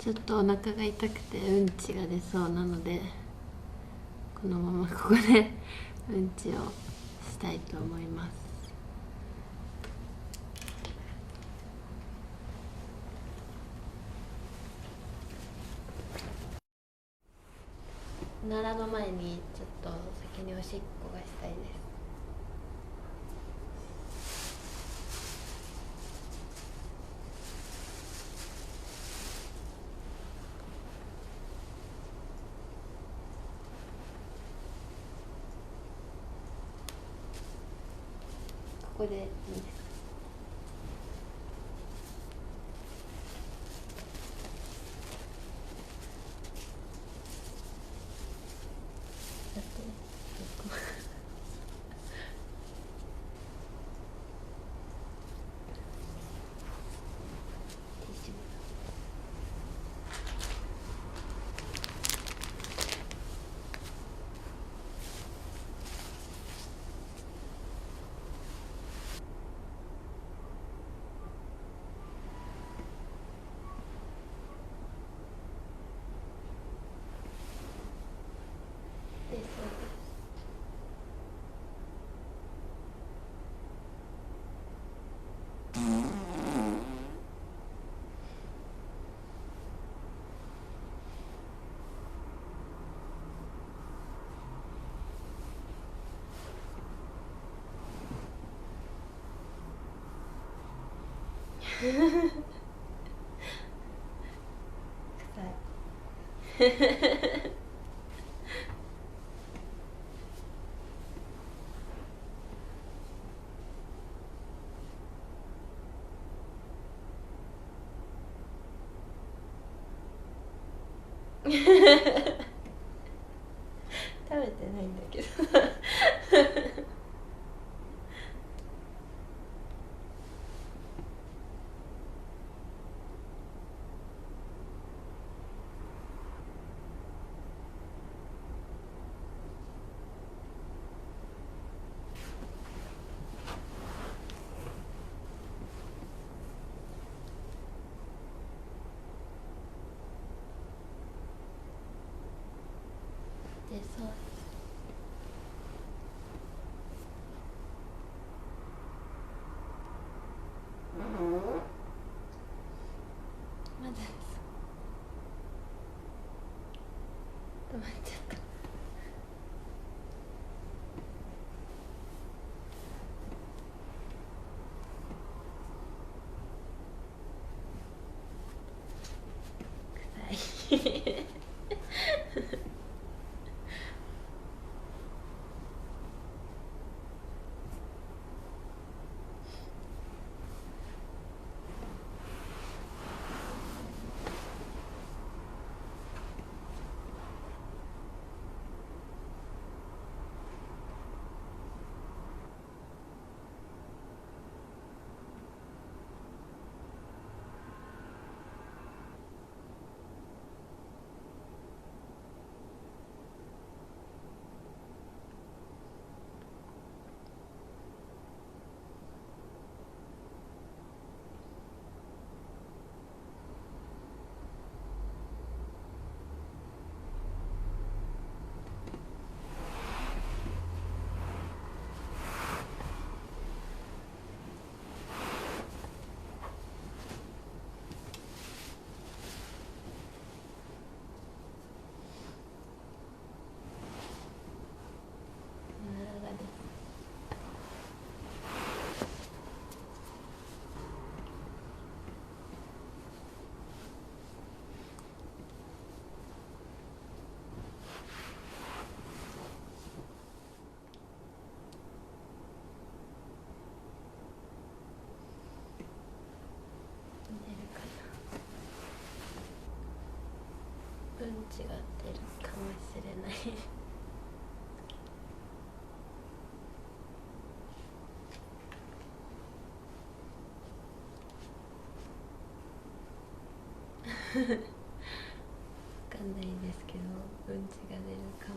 ちょっとお腹が痛くてうんちが出そうなので、このままここでうんちをしたいと思います。おならの前にちょっと先におしっこがしたいです。ここでいいですか？だってそうです。臭い。食べてないんだけど。でそうまだ止まっちゃった。臭い。うんちが出るかもしれない。わかんないですけど、うんちが出るか